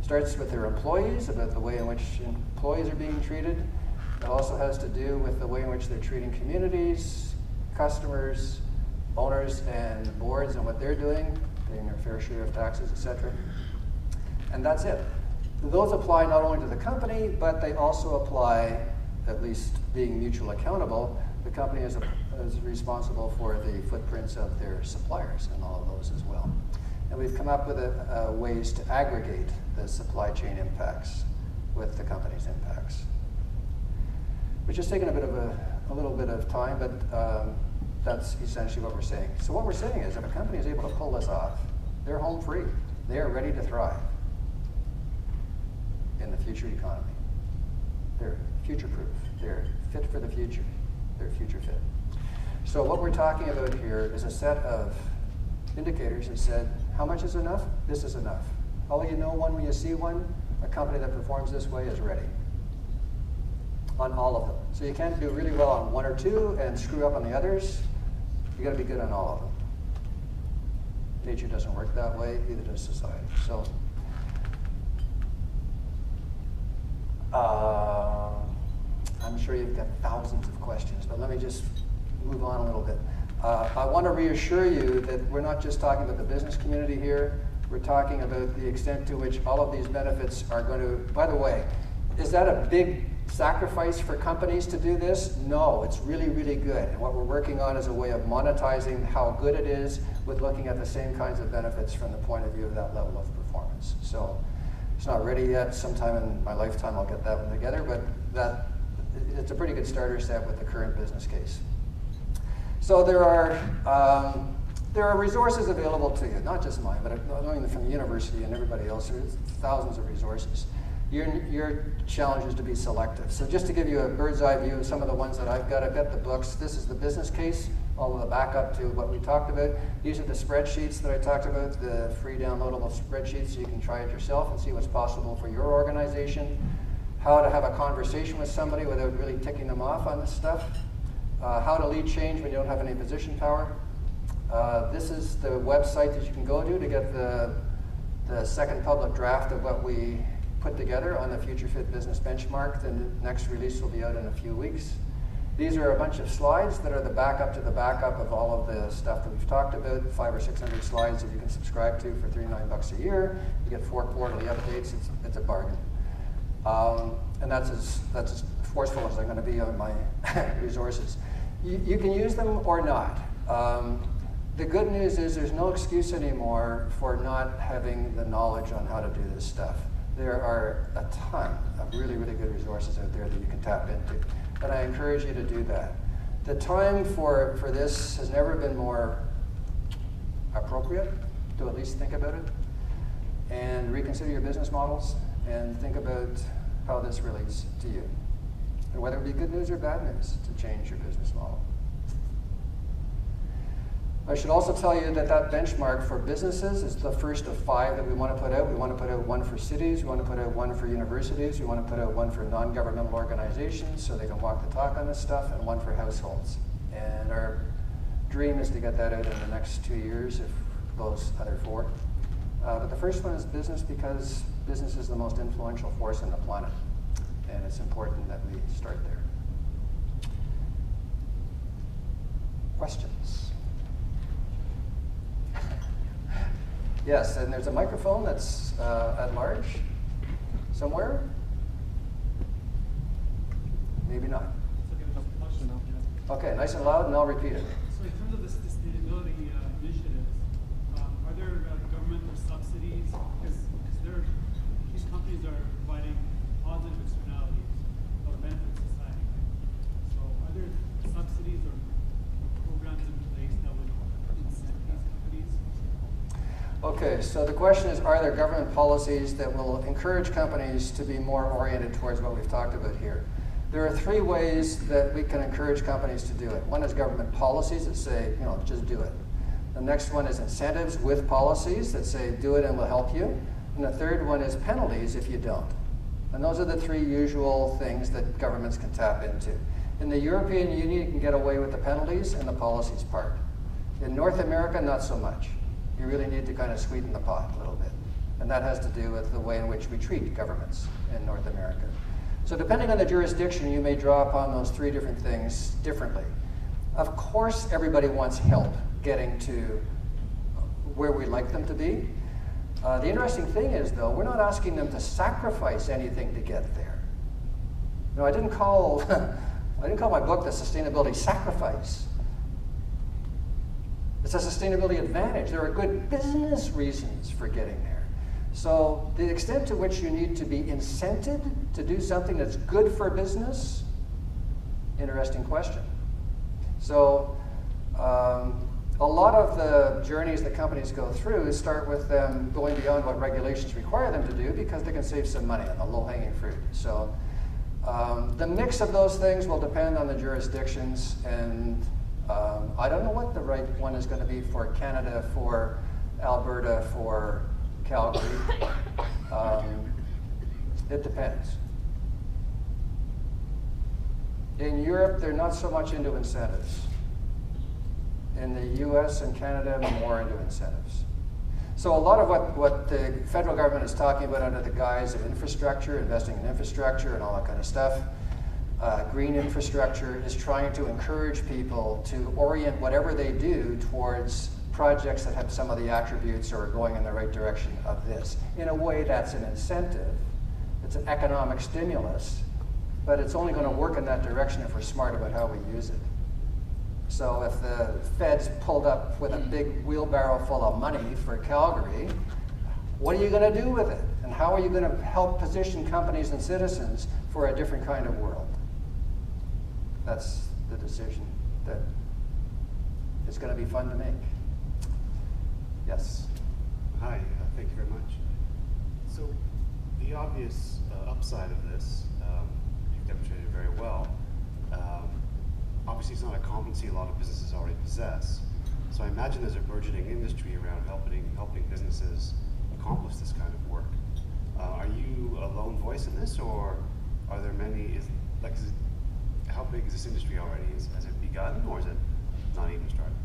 Speaker 3: Starts with their employees, about the way in which employees are being treated. It also has to do with the way in which they're treating communities, customers, owners, and boards, and what they're doing, paying their fair share of taxes, etc. And that's it. Those apply not only to the company, but they also apply, at least being mutually accountable, the company is responsible for the footprints of their suppliers and all of those as well. And we've come up with ways to aggregate the supply chain impacts with the company's impacts. Which has taken a little bit of time, but that's essentially what we're saying. So what we're saying is if a company is able to pull this off, They're home free. They are ready to thrive in the future economy. They're future-proof. They're fit for the future. They're future fit. So what we're talking about here is a set of indicators that said, how much is enough? This is enough. All you know one when you see one, a company that performs this way is ready on all of them. So you can't do really well on one or two and screw up on the others. You got to be good on all of them. Nature doesn't work that way, neither does society. So I'm sure you've got thousands of questions, but let me just move on a little bit. I want to reassure you that we're not just talking about the business community here. We're talking about the extent to which all of these benefits are going to, by the way, is that a big sacrifice for companies to do this? No, it's really, really good. And what we're working on is a way of monetizing how good it is with looking at the same kinds of benefits from the point of view of that level of performance. So it's not ready yet. Sometime in my lifetime I'll get that one together, but it's a pretty good starter set with the current business case. So there are resources available to you, not just mine, but knowing from the university and everybody else. There's thousands of resources. Your challenge is to be selective. So just to give you a bird's eye view of some of the ones that I've got the books. This is the business case, all of the backup to what we talked about. These are the spreadsheets that I talked about, the free downloadable spreadsheets, so you can try it yourself and see what's possible for your organization. How to have a conversation with somebody without really ticking them off on this stuff. How to lead change when you don't have any position power. This is the website that you can go to get the second public draft of what we put together on the Future Fit Business Benchmark. The next release will be out in a few weeks. These are a bunch of slides that are the backup to the backup of all of the stuff that we've talked about, 500 or 600 slides that you can subscribe to for $39 a year. You get 4 quarterly updates. It's a bargain. And that's as forceful as I'm going to be on my resources. You can use them or not. The good news is there's no excuse anymore for not having the knowledge on how to do this stuff. There are a ton of really, really good resources out there that you can tap into. And I encourage you to do that. The time for this has never been more appropriate to at least think about it and reconsider your business models and think about how this relates to you. And whether it be good news or bad news to change your business model. I should also tell you that benchmark for businesses is the first of 5 that we want to put out. We want to put out one for cities, we want to put out one for universities, we want to put out one for non-governmental organizations so they can walk the talk on this stuff, and one for households. And our dream is to get that out in the next 2 years, if those other 4. But the first one is business, because business is the most influential force on the planet. And it's important that we start there. Questions? Yes, and there's a microphone that's at large somewhere. Maybe not. Okay, nice and loud, and I'll repeat it.
Speaker 5: So in terms of the sustainability initiatives, are there government or subsidies? Because these companies are providing positive externalities that benefit society. So are there subsidies or programs in place that would incent these companies?
Speaker 3: Okay, so the question is, are there government policies that will encourage companies to be more oriented towards what we've talked about here? There are 3 ways that we can encourage companies to do it. One is government policies that say, just do it. The next one is incentives with policies that say, do it and we'll help you. And the third one is penalties if you don't. And those are the 3 usual things that governments can tap into. In the European Union, you can get away with the penalties and the policies part. In North America, not so much. You really need to kind of sweeten the pot a little bit. And that has to do with the way in which we treat governments in North America. So depending on the jurisdiction, you may draw upon those 3 different things differently. Of course, everybody wants help getting to where we'd like them to be. The interesting thing is, though, we're not asking them to sacrifice anything to get there. I didn't call my book The Sustainability Sacrifice. It's a sustainability advantage. There are good business reasons for getting there. So the extent to which you need to be incented to do something that's good for business, interesting question. So a a lot of the journeys that companies go through start with them going beyond what regulations require them to do because they can save some money on the low-hanging fruit. So the mix of those things will depend on the jurisdictions, and I don't know what the right one is going to be for Canada, for Alberta, for Calgary. It depends. In Europe, they're not so much into incentives. In the US and Canada, more into incentives. So a lot of what the federal government is talking about under the guise of infrastructure, investing in infrastructure and all that kind of stuff, green infrastructure, is trying to encourage people to orient whatever they do towards projects that have some of the attributes or are going in the right direction of this. In a way, that's an incentive. It's an economic stimulus, but it's only going to work in that direction if we're smart about how we use it. So if the feds pulled up with a big wheelbarrow full of money for Calgary, what are you going to do with it? And how are you going to help position companies and citizens for a different kind of world? That's the decision that is going to be fun to make. Yes?
Speaker 6: Hi, thank you very much. So the obvious upside of this, you've demonstrated very well. Obviously, it's not a competency a lot of businesses already possess. So I imagine there's a burgeoning industry around helping businesses accomplish this kind of work. Are you a lone voice in this, or are there many? How big is this industry already? Has it begun, or is it not even started?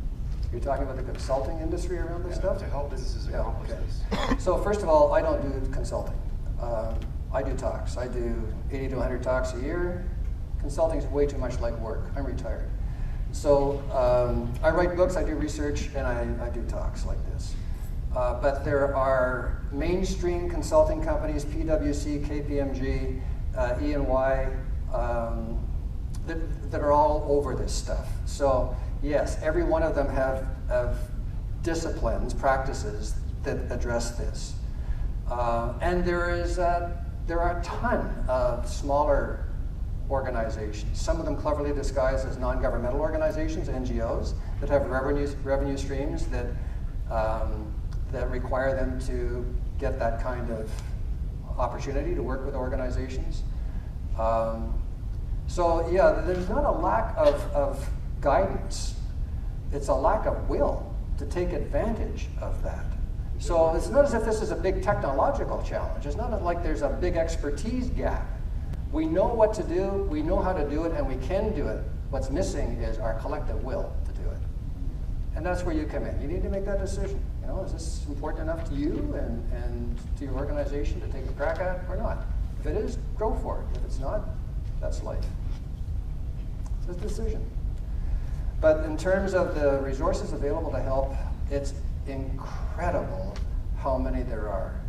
Speaker 3: You're talking about the consulting industry around this stuff?
Speaker 6: To help businesses accomplish this.
Speaker 3: So first of all, I don't do consulting. I do talks. I do 80 to 100 talks a year. Consulting is way too much like work. I'm retired. So I write books, I do research, and I do talks like this. But there are mainstream consulting companies, PwC, KPMG, E&Y, that are all over this stuff. So yes, every one of them have disciplines, practices that address this. And there are a ton of smaller organizations, some of them cleverly disguised as non-governmental organizations, NGOs, that have revenue streams that require them to get that kind of opportunity to work with organizations. So yeah, there's not a lack of guidance. It's a lack of will to take advantage of that. So it's not as if this is a big technological challenge. It's not like there's a big expertise gap. We know what to do, we know how to do it, and we can do it. What's missing is our collective will to do it. And that's where you come in. You need to make that decision. You know, is this important enough to you and to your organization to take a crack at it or not? If it is, go for it. If it's not, that's life. It's a decision. But in terms of the resources available to help, it's incredible how many there are.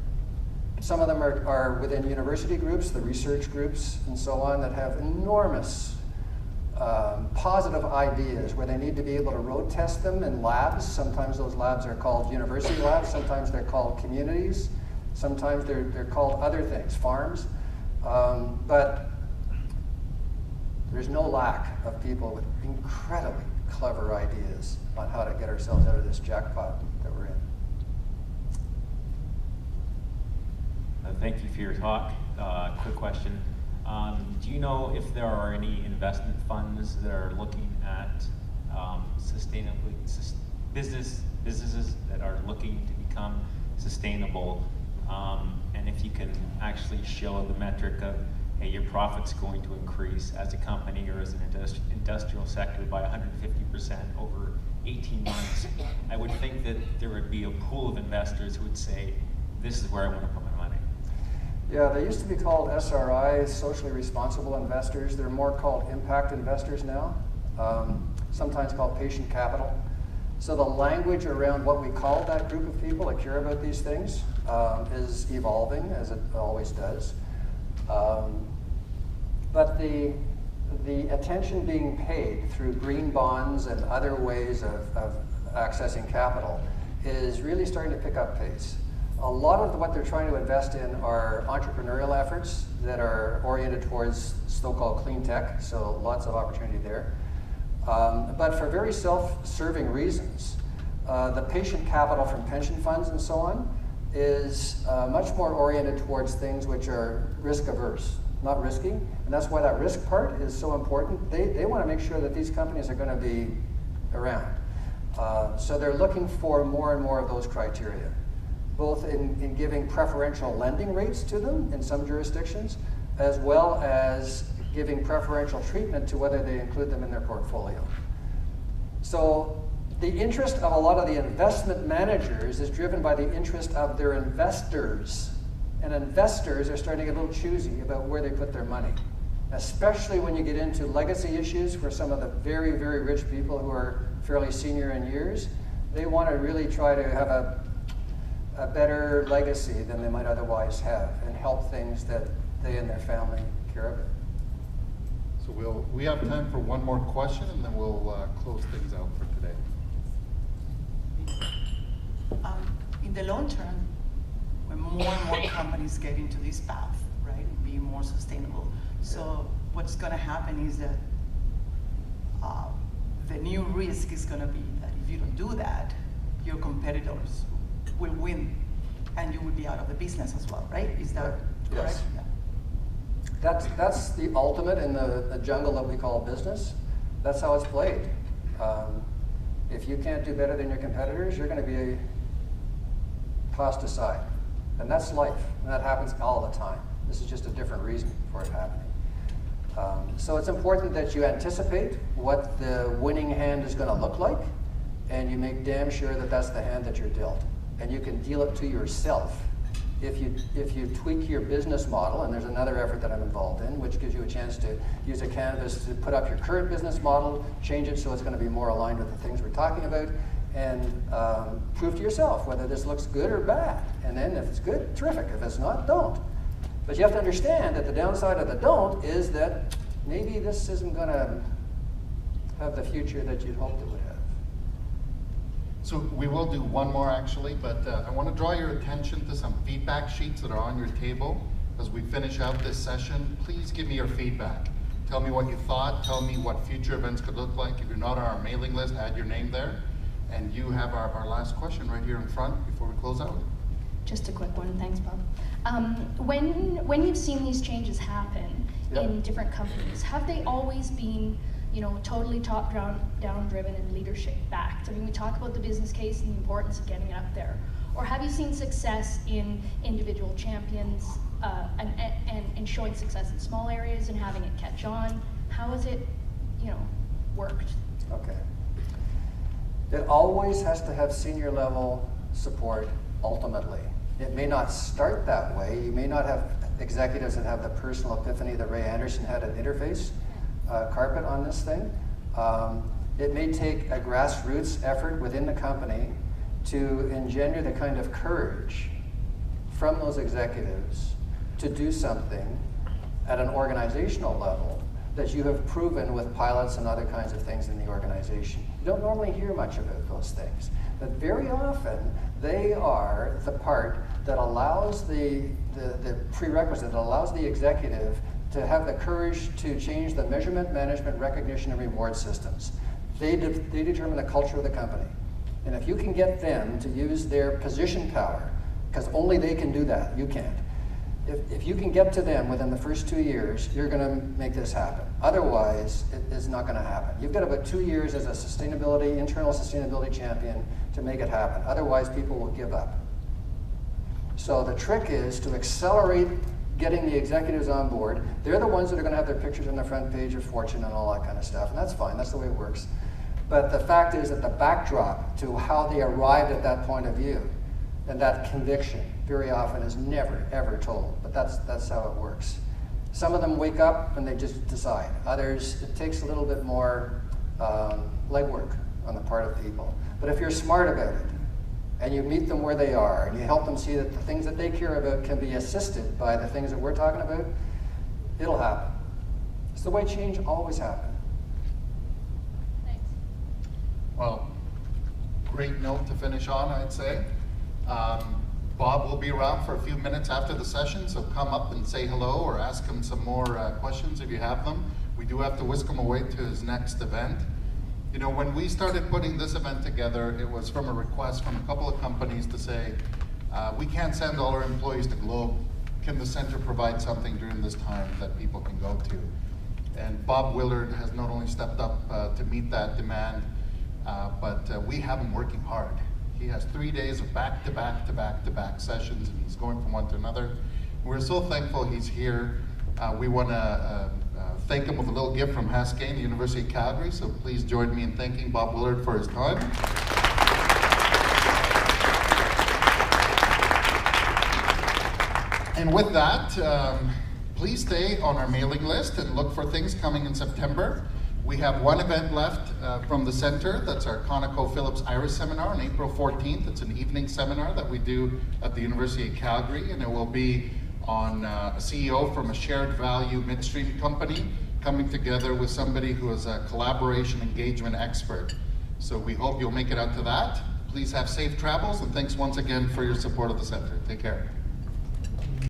Speaker 3: Some of them are within university groups, the research groups, and so on, that have enormous positive ideas where they need to be able to road test them in labs. Sometimes those labs are called university labs, sometimes they're called communities, sometimes they're called other things, farms. But there's no lack of people with incredibly clever ideas on how to get ourselves out of this jackpot that we're in.
Speaker 7: Thank you for your talk. Quick question. Do you know if there are any investment funds that are looking at businesses that are looking to become sustainable, and if you can actually show the metric of, hey, your profit's going to increase as a company or as an industrial sector by 150% over 18 months, I would think that there would be a pool of investors who would say, this is where I want to put my money.
Speaker 3: Yeah, they used to be called SRIs, socially responsible investors. They're more called impact investors now, sometimes called patient capital. So the language around what we call that group of people that care about these things is evolving, as it always does. But the attention being paid through green bonds and other ways of accessing capital is really starting to pick up pace. A lot of what they're trying to invest in are entrepreneurial efforts that are oriented towards so-called clean tech, so lots of opportunity there. But for very self-serving reasons. The patient capital from pension funds and so on is much more oriented towards things which are risk averse, not risky. And that's why that risk part is so important. They want to make sure that these companies are going to be around. So they're looking for more and more of those criteria, both in giving preferential lending rates to them in some jurisdictions, as well as giving preferential treatment to whether they include them in their portfolio. So the interest of a lot of the investment managers is driven by the interest of their investors. And investors are starting to get a little choosy about where they put their money, especially when you get into legacy issues for some of the very, very rich people who are fairly senior in years. They want to really try to have a better legacy than they might otherwise have and help things that they and their family care about.
Speaker 2: So we have time for one more question, and then we'll close things out for today.
Speaker 4: In the long term, when more and more companies get into this path, right, and be more sustainable, so what's going to happen is that the new risk is going to be that if you don't do that, your competitors will win, and you will be out of the business as well, right? Is that correct?
Speaker 3: Yes.
Speaker 4: Yeah.
Speaker 3: That's the ultimate in the jungle that we call business. That's how it's played. If you can't do better than your competitors, you're going to be tossed aside. And that's life, and that happens all the time. This is just a different reason for it happening. So it's important that you anticipate what the winning hand is going to look like, and you make damn sure that that's the hand that you're dealt. And you can deal it to yourself. If you tweak your business model, and there's another effort that I'm involved in, which gives you a chance to use a canvas to put up your current business model, change it so it's going to be more aligned with the things we're talking about, and prove to yourself whether this looks good or bad. And then if it's good, terrific. If it's not, don't. But you have to understand that the downside of the don't is that maybe this isn't going to have the future that you'd hoped it would have.
Speaker 2: So we will do one more actually, but I want to draw your attention to some feedback sheets that are on your table. As we finish out this session, please give me your feedback. Tell me what you thought, tell me what future events could look like. If you're not on our mailing list, add your name there. And you have our last question right here in front before we close out.
Speaker 8: Just a quick one, thanks Bob. When you've seen these changes happen in different companies, have they always been, you know, totally top-down driven and leadership backed? I mean, we talk about the business case and the importance of getting it up there. Or have you seen success in individual champions and showing success in small areas and having it catch on? How has it, you know, worked?
Speaker 3: Okay. It always has to have senior level support ultimately. It may not start that way. You may not have executives that have the personal epiphany that Ray Anderson had at Interface carpet on this thing. It may take a grassroots effort within the company to engender the kind of courage from those executives to do something at an organizational level that you have proven with pilots and other kinds of things in the organization. You don't normally hear much about those things, but very often they are the part that allows the prerequisite, that allows the executive to have the courage to change the measurement, management, recognition, and reward systems. They determine the culture of the company. And if you can get them to use their position power, because only they can do that, you can't. If you can get to them within the first 2 years, you're going to make this happen. Otherwise, it is not going to happen. You've got about 2 years as a internal sustainability champion to make it happen. Otherwise, people will give up. So the trick is to accelerate getting the executives on board. They're the ones that are going to have their pictures on the front page of Fortune and all that kind of stuff, and that's fine. That's the way it works. But the fact is that the backdrop to how they arrived at that point of view and that conviction very often is never, ever told. But that's how it works. Some of them wake up and they just decide. Others, it takes a little bit more legwork on the part of people. But if you're smart about it, and you meet them where they are, and you help them see that the things that they care about can be assisted by the things that we're talking about, it'll happen. It's the way change always happens.
Speaker 8: Thanks.
Speaker 2: Well, great note to finish on, I'd say. Bob will be around for a few minutes after the session, so come up and say hello or ask him some more questions if you have them. We do have to whisk him away to his next event. You know, when we started putting this event together, it was from a request from a couple of companies to say, we can't send all our employees to Globe. Can the center provide something during this time that people can go to? And Bob Willard has not only stepped up to meet that demand, but we have him working hard. He has 3 days of back-to-back sessions, and he's going from one to another. We're so thankful he's here. We want to thank him with a little gift from Haskayne, the University of Calgary, so please join me in thanking Bob Willard for his time. And with that, please stay on our mailing list and look for things coming in September. We have one event left from the center. That's our ConocoPhillips Iris Seminar on April 14th. It's an evening seminar that we do at the University of Calgary, and it will be on a CEO from a shared value midstream company coming together with somebody who is a collaboration engagement expert. So we hope you'll make it out to that. Please have safe travels, and thanks once again for your support of the center. Take care.